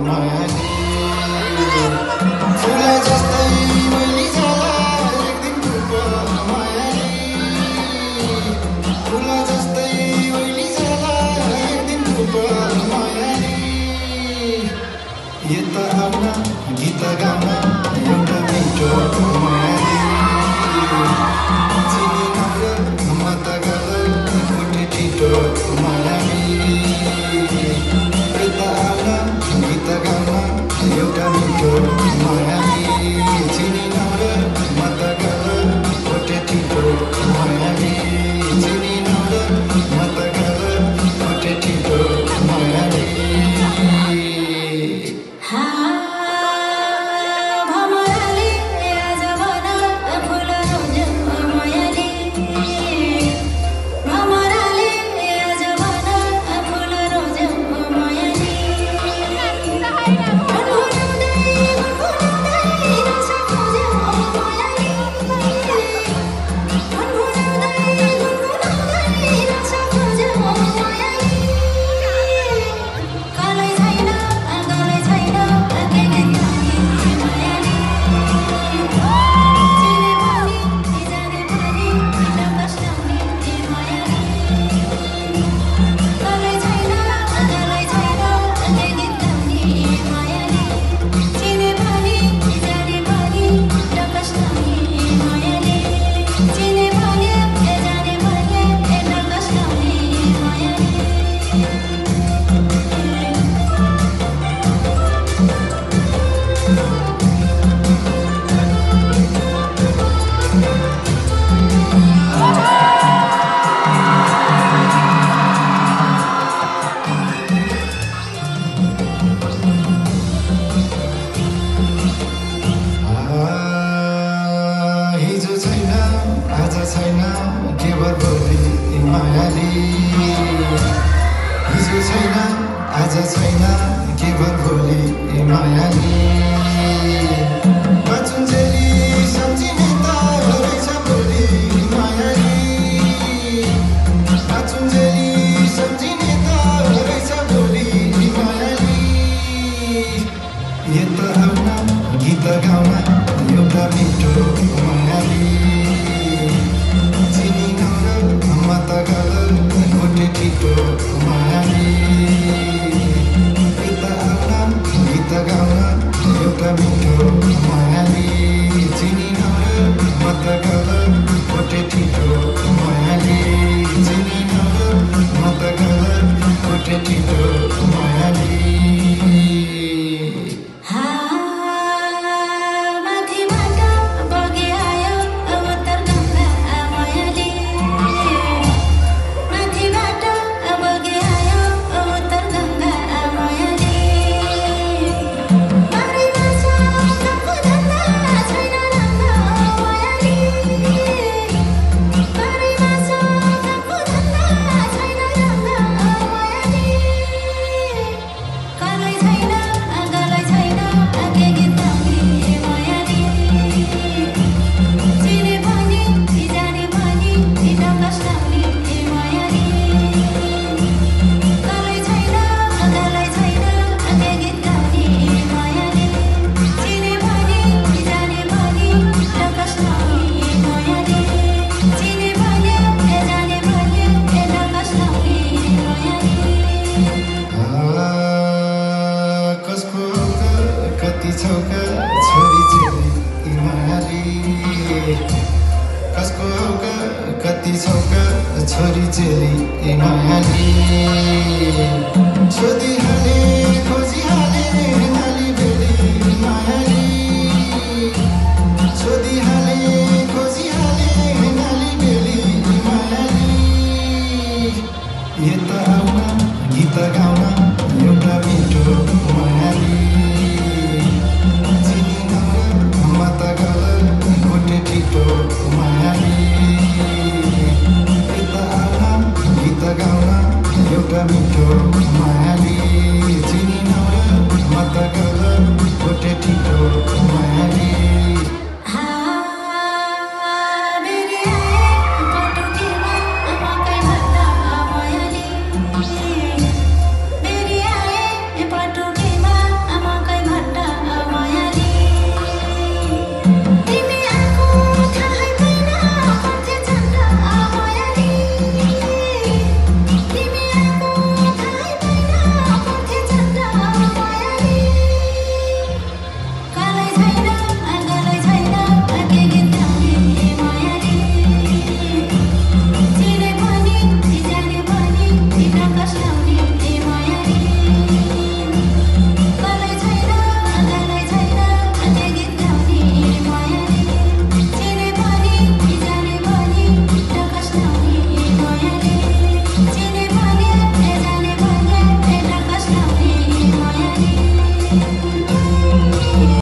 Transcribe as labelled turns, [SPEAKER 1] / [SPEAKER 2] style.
[SPEAKER 1] मायाले फुल जस्तै मैले जाला एक दिन फुल्छ मायाले फुल जस्तै मैले जाला एक दिन फुल्छ मायाले यता आउन गीत गाउन एउटा मिठो मायाले चिनी नगर म त गलौ कुटे छिटो मायाले यता आउन गीत गाउन एउटा मिठो मायाले चिनी नगर म त गलौ कुटे छिटो मायाले चिनी नगर म त गलौ कुटे छिटो मायाले छैन केवल भोलि मायाले हिजो छैन आज छैन केवल भोलि मायाले बाँचुन्जेली सम्झिने त रहेछ भोलि मायाले बाँचुन्जेली सम्झिने त रहेछ भोलि मायाले यता आउन गीत गाउन एउटा मिठो मायाले छिटो मायाले यता आउन गीत गाउन एउटा मिठो मायाले चिनी नगर म त गलौ कोटे छिटो मायाले चिनी नगर म त गलौ कोटे छिटो मायाले छोरी चेली मायाले कसको कति छौका छोरी चेली मायाले सोधिहाले